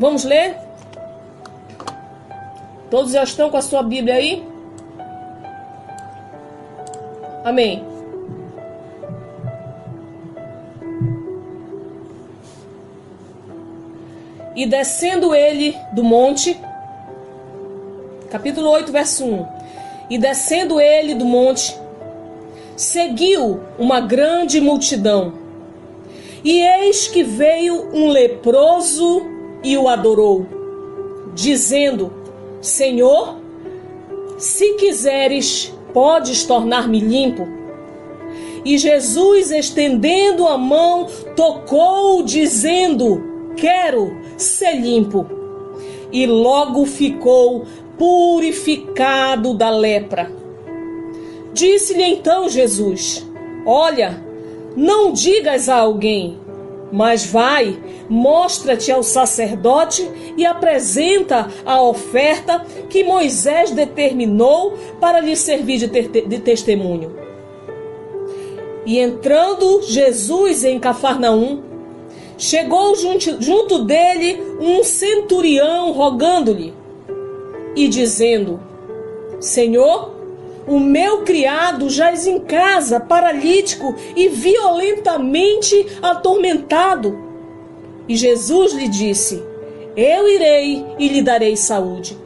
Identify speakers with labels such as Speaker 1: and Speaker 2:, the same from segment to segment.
Speaker 1: Vamos ler? Todos já estão com a sua Bíblia aí? Amém. E descendo ele do monte, capítulo 8, verso 1. E descendo ele do monte, seguiu uma grande multidão. E eis que veio um leproso e o adorou, dizendo: Senhor, se quiseres, podes tornar-me limpo. E Jesus, estendendo a mão, tocou, dizendo: Quero ser limpo. E logo ficou purificado da lepra. Disse-lhe então Jesus: Olha, não digas a alguém, mas vai, mostra-te ao sacerdote e apresenta a oferta que Moisés determinou para lhe servir de testemunho. E entrando Jesus em Cafarnaum, chegou junto dele um centurião rogando-lhe e dizendo: Senhor, o meu criado jaz em casa, paralítico e violentamente atormentado. E Jesus lhe disse: Eu irei e lhe darei saúde.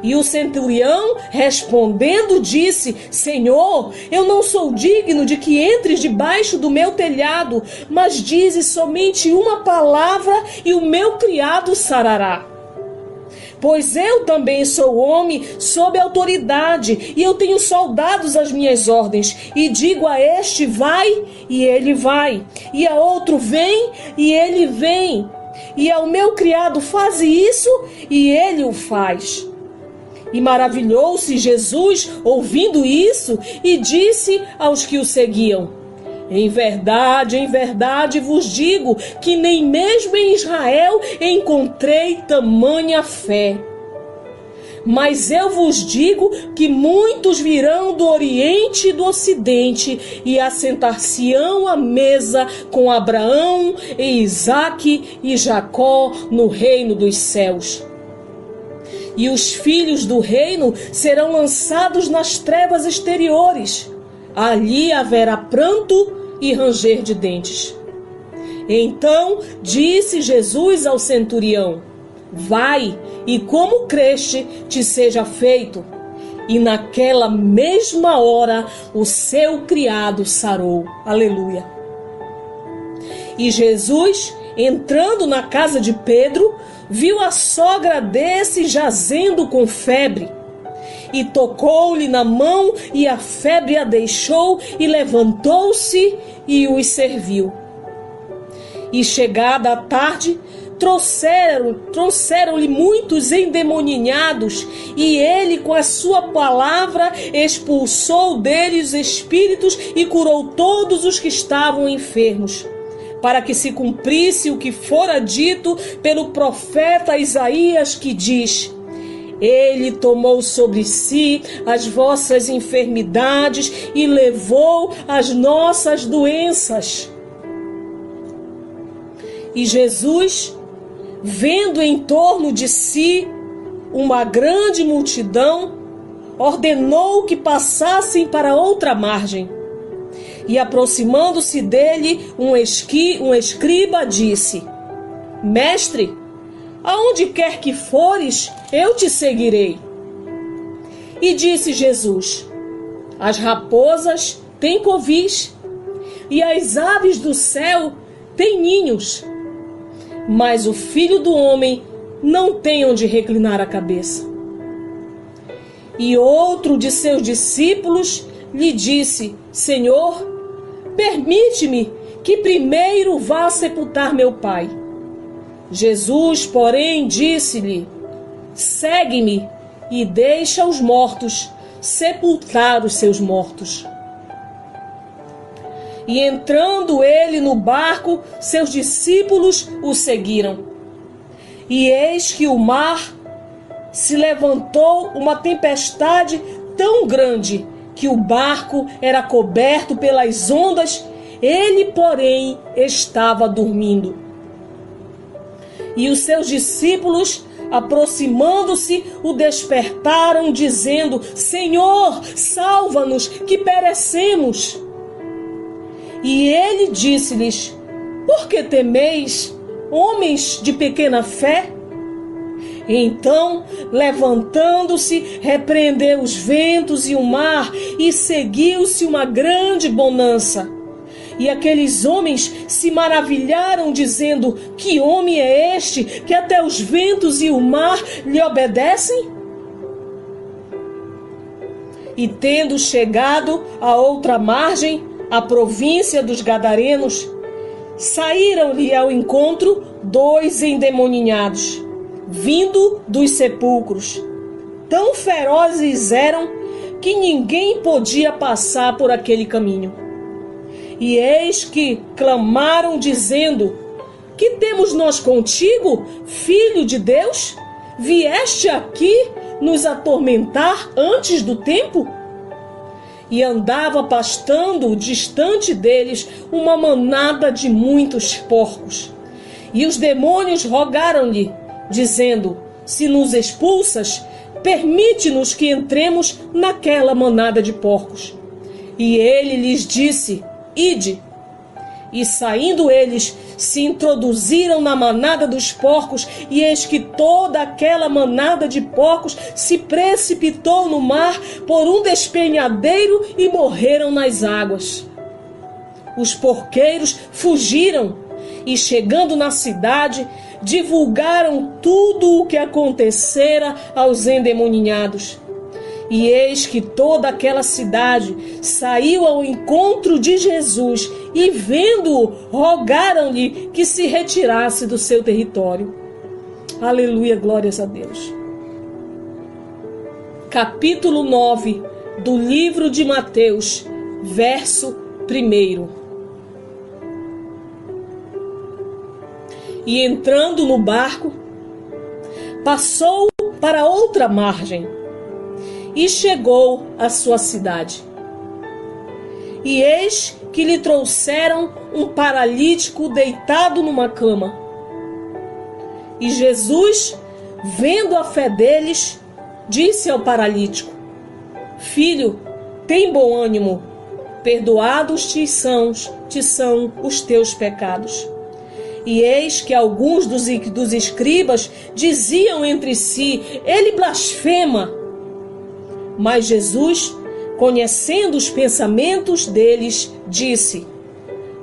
Speaker 1: E o centurião, respondendo, disse: Senhor, eu não sou digno de que entres debaixo do meu telhado, mas dizes somente uma palavra e o meu criado sarará. Pois eu também sou homem sob autoridade, e eu tenho soldados às minhas ordens, e digo a este: vai, e ele vai, e a outro: vem, e ele vem, e ao meu criado: faze isso, e ele o faz. E maravilhou-se Jesus ouvindo isso, e disse aos que o seguiam: em verdade vos digo que nem mesmo em Israel encontrei tamanha fé. Mas eu vos digo que muitos virão do Oriente e do Ocidente e assentar-se-ão à mesa com Abraão e Isaque e Jacó no reino dos céus. E os filhos do reino serão lançados nas trevas exteriores. Ali haverá pranto e ranger de dentes. Então disse Jesus ao centurião: vai, e como creste, te seja feito. E naquela mesma hora o seu criado sarou. Aleluia. E Jesus, entrando na casa de Pedro, viu a sogra desse jazendo com febre. E tocou-lhe na mão, e a febre a deixou, e levantou-se e os serviu. E chegada a tarde, trouxeram-lhe muitos endemoninhados, e ele com a sua palavra expulsou deles os espíritos e curou todos os que estavam enfermos, para que se cumprisse o que fora dito pelo profeta Isaías, que diz: Ele tomou sobre si as vossas enfermidades e levou as nossas doenças. E Jesus, vendo em torno de si uma grande multidão, ordenou que passassem para outra margem. E aproximando-se dele, um escriba disse: Mestre, aonde quer que fores, eu te seguirei. E disse Jesus: As raposas têm covis, e as aves do céu têm ninhos, mas o Filho do Homem não tem onde reclinar a cabeça. E outro de seus discípulos lhe disse: Senhor, permite-me que primeiro vá sepultar meu pai. Jesus, porém, disse-lhe: segue-me e deixa os mortos sepultar os seus mortos. E entrando ele no barco, seus discípulos o seguiram. E eis que o mar se levantou uma tempestade tão grande que o barco era coberto pelas ondas, ele, porém, estava dormindo. E os seus discípulos, aproximando-se, o despertaram, dizendo: Senhor, salva-nos, que perecemos. E ele disse-lhes: Por que temeis, homens de pequena fé? Então, levantando-se, repreendeu os ventos e o mar, e seguiu-se uma grande bonança. E aqueles homens se maravilharam, dizendo: Que homem é este, que até os ventos e o mar lhe obedecem? E tendo chegado à outra margem, a província dos Gadarenos, saíram-lhe ao encontro 2 endemoninhados, vindo dos sepulcros. Tão ferozes eram que ninguém podia passar por aquele caminho. E eis que clamaram, dizendo: Que temos nós contigo, Filho de Deus? Vieste aqui nos atormentar antes do tempo? E andava pastando distante deles uma manada de muitos porcos. E os demônios rogaram-lhe, dizendo: Se nos expulsas, permite-nos que entremos naquela manada de porcos. E ele lhes disse: Ide. E saindo eles, se introduziram na manada dos porcos, e eis que toda aquela manada de porcos se precipitou no mar por um despenhadeiro e morreram nas águas. Os porqueiros fugiram e, chegando na cidade, divulgaram tudo o que acontecera aos endemoninhados. E eis que toda aquela cidade saiu ao encontro de Jesus e, vendo-o, rogaram-lhe que se retirasse do seu território. Aleluia, glórias a Deus. Capítulo 9 do livro de Mateus, verso 1. E entrando no barco, passou para outra margem e chegou à sua cidade. E eis que lhe trouxeram um paralítico deitado numa cama. E Jesus, vendo a fé deles, disse ao paralítico: Filho, tem bom ânimo, perdoados te são os teus pecados. E eis que alguns dos escribas diziam entre si: Ele blasfema. Mas Jesus, conhecendo os pensamentos deles, disse: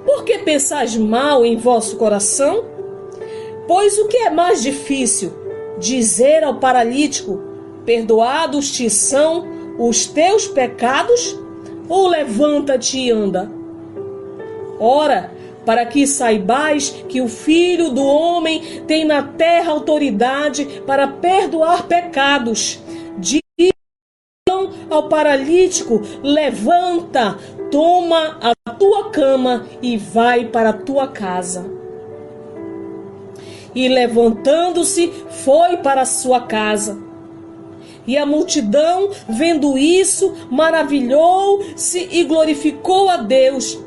Speaker 1: Por que pensais mal em vosso coração? Pois o que é mais difícil, dizer ao paralítico: Perdoados te são os teus pecados? Ou levanta-te e anda? Ora, para que saibais que o Filho do Homem tem na terra autoridade para perdoar pecados, ao paralítico: levanta, toma a tua cama e vai para a tua casa. E levantando-se, foi para a sua casa. E a multidão, vendo isso, maravilhou-se e glorificou a Deus,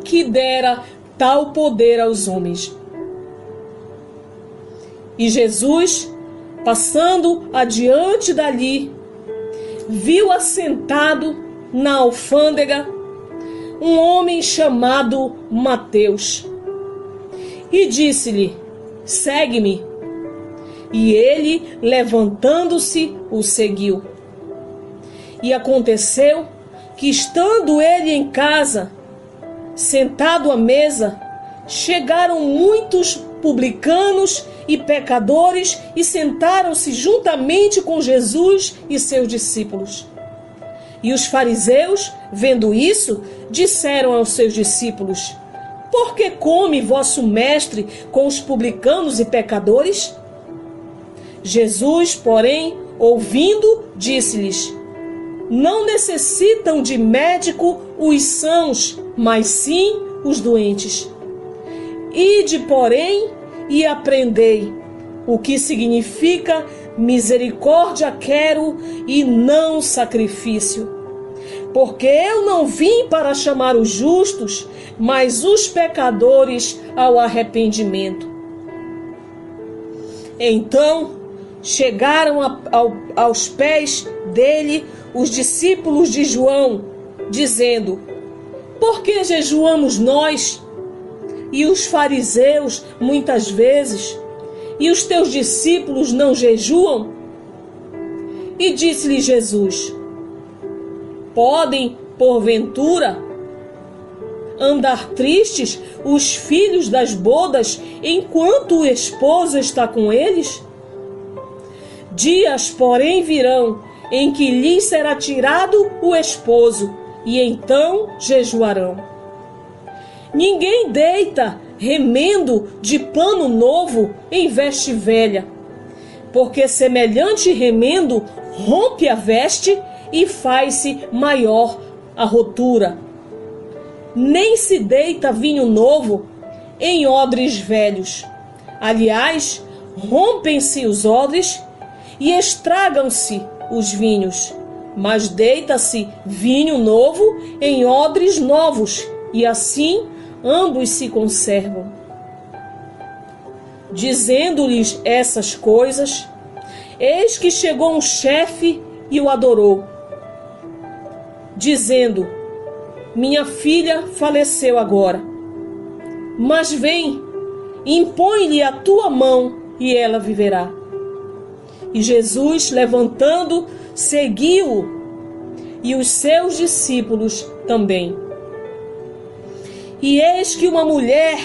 Speaker 1: que dera tal poder aos homens. E Jesus, passando adiante dali, viu assentado na alfândega um homem chamado Mateus, e disse-lhe: Segue-me. E ele, levantando-se, o seguiu. E aconteceu que, estando ele em casa, sentado à mesa, chegaram muitos publicanos e pecadores e sentaram-se juntamente com Jesus e seus discípulos. E os fariseus, vendo isso, disseram aos seus discípulos: Por que come vosso mestre com os publicanos e pecadores? Jesus, porém, ouvindo, disse-lhes: Não necessitam de médico os sãos, mas sim os doentes. Ide, porém, e aprendei o que significa misericórdia quero e não sacrifício. Porque eu não vim para chamar os justos, mas os pecadores ao arrependimento. Então chegaram aos pés dele os discípulos de João, dizendo: por que jejuamos nós e os fariseus muitas vezes, e os teus discípulos não jejuam? E disse-lhe Jesus: podem, porventura, andar tristes os filhos das bodas enquanto o esposo está com eles? Dias, porém, virão em que lhes será tirado o esposo, e então jejuarão. Ninguém deita remendo de pano novo em veste velha, porque semelhante remendo rompe a veste e faz-se maior a rotura. Nem se deita vinho novo em odres velhos. Aliás, rompem-se os odres e estragam-se os vinhos. Mas deita-se vinho novo em odres novos, e assim ambos se conservam. Dizendo-lhes essas coisas, eis que chegou um chefe e o adorou, dizendo: minha filha faleceu agora, mas vem, impõe-lhe a tua mão e ela viverá. E Jesus, levantando, seguiu-o, e os seus discípulos também. E eis que uma mulher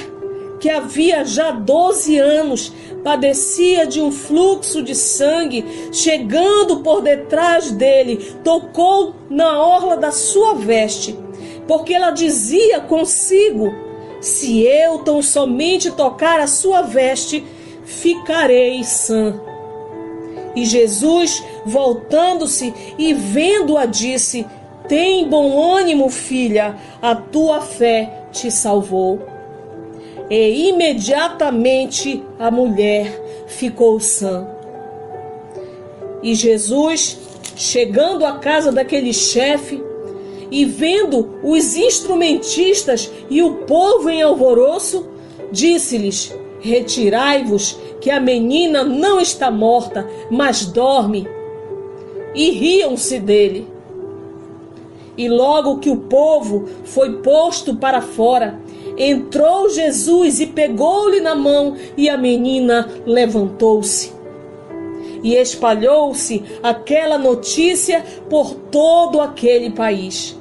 Speaker 1: que havia já 12 anos padecia de um fluxo de sangue, chegando por detrás dele, tocou na orla da sua veste, porque ela dizia consigo: se eu tão somente tocar a sua veste, ficarei sã. E Jesus, voltando-se e vendo-a, disse: tem bom ânimo, filha, a tua fé te salvou. E imediatamente a mulher ficou sã. E Jesus, chegando à casa daquele chefe, e vendo os instrumentistas e o povo em alvoroço, disse-lhes: retirai-vos, que a menina não está morta, mas dorme. E riam-se dele. E logo que o povo foi posto para fora, entrou Jesus e pegou-lhe na mão, e a menina levantou-se. E espalhou-se aquela notícia por todo aquele país.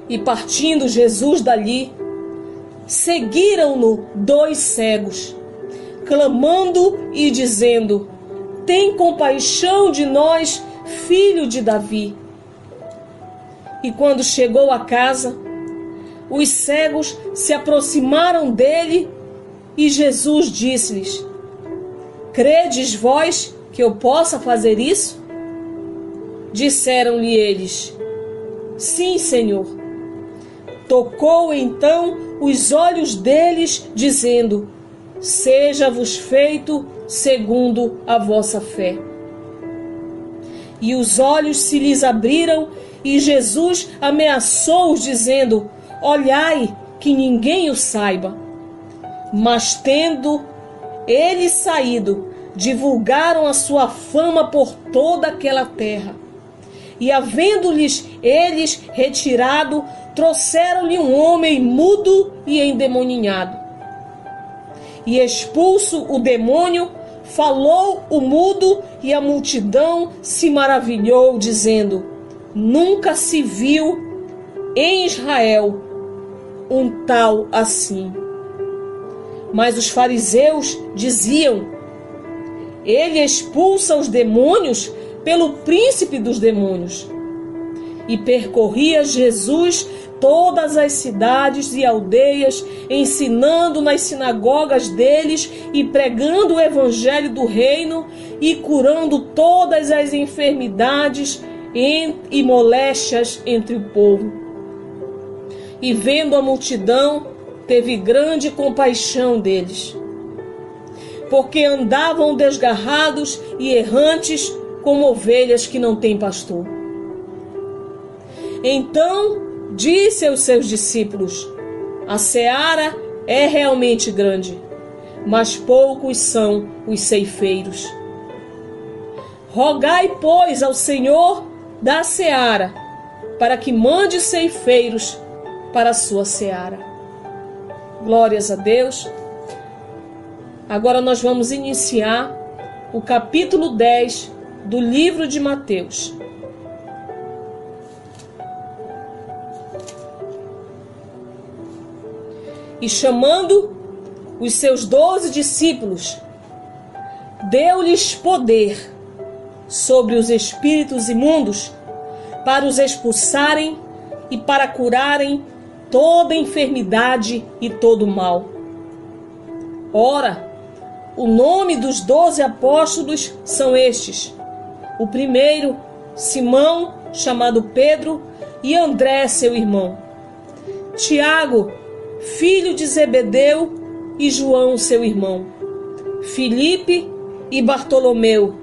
Speaker 1: E partindo Jesus dali, seguiram-no 2 cegos, clamando e dizendo: tem compaixão de nós, filho de Davi. E quando chegou a casa, os cegos se aproximaram dele, e Jesus disse-lhes: credes vós que eu possa fazer isso? Disseram-lhe eles: sim, Senhor. Tocou então os olhos deles, dizendo: seja-vos feito segundo a vossa fé. E os olhos se lhes abriram, e Jesus ameaçou-os, dizendo: olhai, que ninguém o saiba. Mas tendo eles saído, divulgaram a sua fama por toda aquela terra. E havendo-lhes eles retirado, trouxeram-lhe um homem mudo e endemoninhado. E expulso o demônio, falou o mudo, e a multidão se maravilhou, dizendo: nunca se viu em Israel um tal assim. Mas os fariseus diziam: ele expulsa os demônios pelo príncipe dos demônios. E percorria Jesus todas as cidades e aldeias, ensinando nas sinagogas deles e pregando o evangelho do reino e curando todas as enfermidades e moléstias entre o povo. E vendo a multidão, teve grande compaixão deles, porque andavam desgarrados e errantes como ovelhas que não têm pastor. Então disse aos seus discípulos: a seara é realmente grande, mas poucos são os ceifeiros. Rogai, pois, ao Senhor da seara, para que mande ceifeiros para a sua seara. Glórias a Deus. Agora nós vamos iniciar o capítulo 10 do livro de Mateus. E chamando os seus 12 discípulos, deu-lhes poder sobre os espíritos imundos para os expulsarem e para curarem toda enfermidade e todo mal. Ora, o nome dos 12 apóstolos são estes: o primeiro, Simão, chamado Pedro, e André, seu irmão; Tiago, filho de Zebedeu, e João, seu irmão; Filipe e Bartolomeu;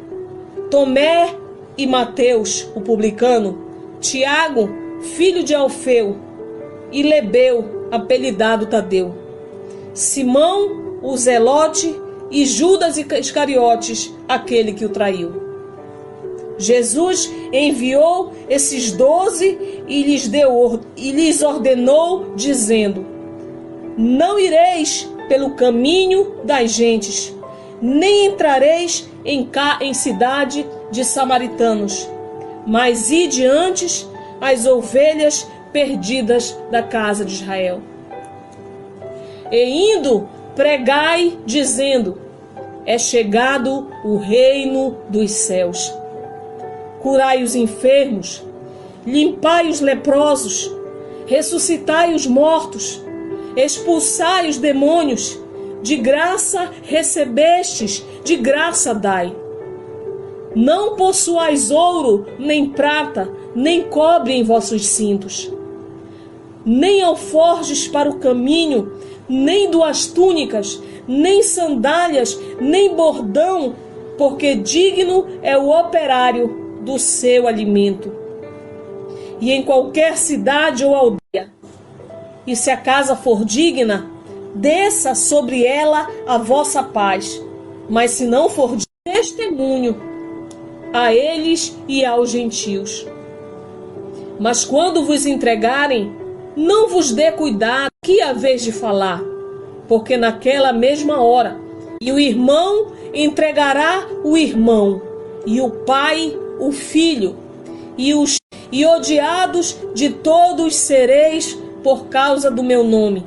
Speaker 1: Tomé e Mateus, o publicano; Tiago, filho de Alfeu, e Lebeu, apelidado Tadeu; Simão, o Zelote, e Judas Iscariotes, aquele que o traiu. Jesus enviou esses 12 e lhes ordenou, dizendo: não ireis pelo caminho das gentes, nem entrareis em cidade de samaritanos, mas ide antes as ovelhas perdidas da casa de Israel. E indo, pregai, dizendo: é chegado o reino dos céus. Curai os enfermos, limpai os leprosos, ressuscitai os mortos, expulsai os demônios. De graça recebestes, de graça dai. Não possuais ouro, nem prata, nem cobre em vossos cintos, nem alforjes para o caminho, nem duas túnicas, nem sandálias, nem bordão, porque digno é o operário do seu alimento. E em qualquer cidade ou aldeia, e se a casa for digna, desça sobre ela a vossa paz, mas se não for digna, testemunho a eles e aos gentios. Mas quando vos entregarem, não vos dê cuidado que haveis de falar, porque naquela mesma hora, e o irmão entregará o irmão, e o pai o filho, e odiados de todos sereis por causa do meu nome.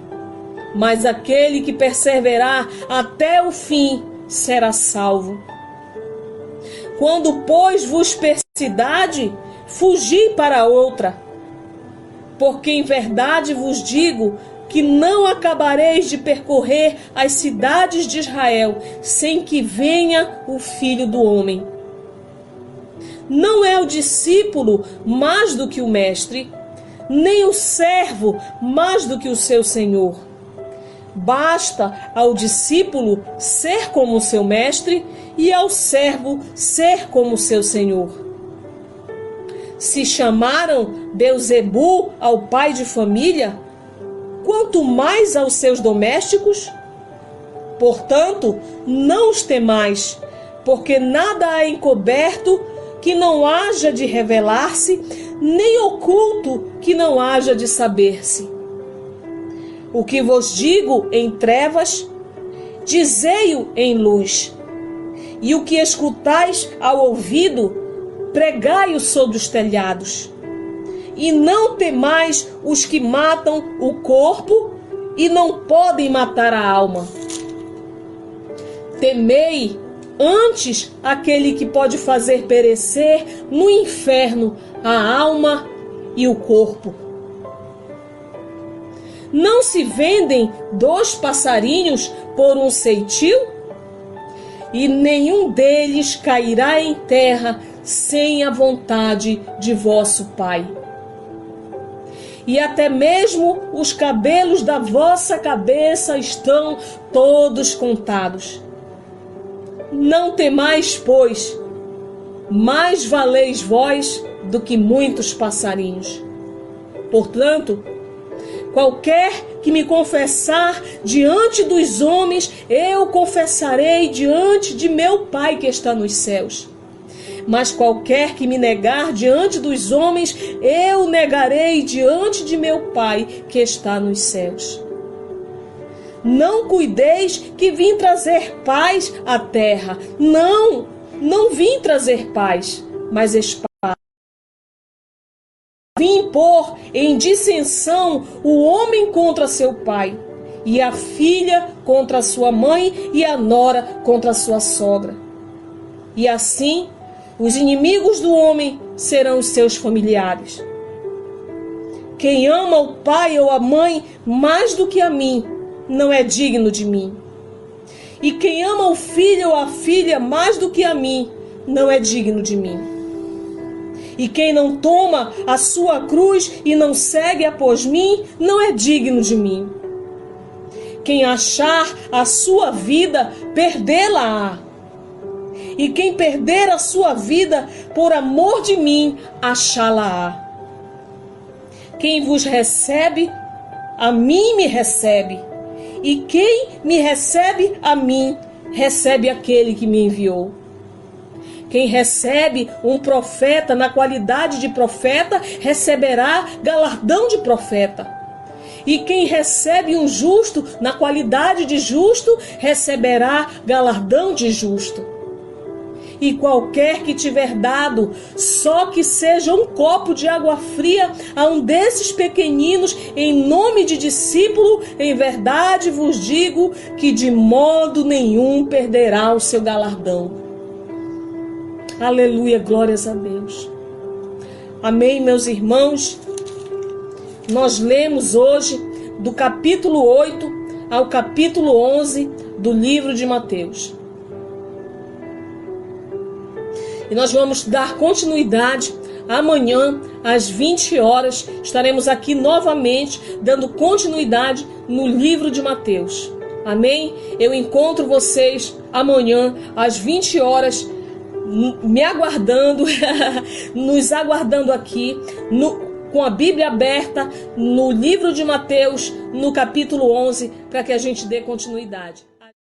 Speaker 1: Mas aquele que perseverar até o fim será salvo. Quando, pois, vos perseguirem, fugi para outra. Porque em verdade vos digo que não acabareis de percorrer as cidades de Israel sem que venha o Filho do Homem. Não é o discípulo mais do que o mestre, nem o servo mais do que o seu senhor. Basta ao discípulo ser como o seu mestre e ao servo ser como o seu senhor. Se chamaram Beelzebu ao pai de família, quanto mais aos seus domésticos? Portanto, não os temais, porque nada há encoberto que não haja de revelar-se, nem oculto que não haja de saber-se. O que vos digo em trevas, dizei-o em luz. E o que escutais ao ouvido, pregai-o sobre os telhados. E não temais os que matam o corpo e não podem matar a alma. Temei antes aquele que pode fazer perecer no inferno a alma e o corpo. Não se vendem 2 passarinhos por um ceitil? E nenhum deles cairá em terra sem a vontade de vosso Pai. E até mesmo os cabelos da vossa cabeça estão todos contados. Não temais, pois, mais valeis vós do que muitos passarinhos. Portanto, Qualquer que me confessar diante dos homens, eu confessarei diante de meu Pai que está nos céus. Mas qualquer que me negar diante dos homens, eu negarei diante de meu Pai que está nos céus. Não cuideis que vim trazer paz à terra. Não vim trazer paz, mas espada. Vim pôr em dissensão o homem contra seu pai, e a filha contra sua mãe, e a nora contra sua sogra. E assim, os inimigos do homem serão os seus familiares. Quem ama o pai ou a mãe mais do que a mim, não é digno de mim. E quem ama o filho ou a filha mais do que a mim, não é digno de mim. E quem não toma a sua cruz e não segue após mim, não é digno de mim. Quem achar a sua vida, perdê-la-á. E quem perder a sua vida por amor de mim, achá-la-á. Quem vos recebe, a mim me recebe. E quem me recebe a mim, recebe aquele que me enviou. Quem recebe um profeta na qualidade de profeta, receberá galardão de profeta. E quem recebe um justo na qualidade de justo, receberá galardão de justo. E qualquer que tiver dado, só que seja um copo de água fria a um desses pequeninos, em nome de discípulo, em verdade vos digo que de modo nenhum perderá o seu galardão. Aleluia, glórias a Deus. Amém, meus irmãos. Nós lemos hoje do capítulo 8 ao capítulo 11 do livro de Mateus. E nós vamos dar continuidade amanhã, às 20 horas. Estaremos aqui novamente, dando continuidade no livro de Mateus. Amém? Eu encontro vocês amanhã, às 20 horas, me aguardando, nos aguardando aqui, com a Bíblia aberta, no livro de Mateus, no capítulo 11, para que a gente dê continuidade.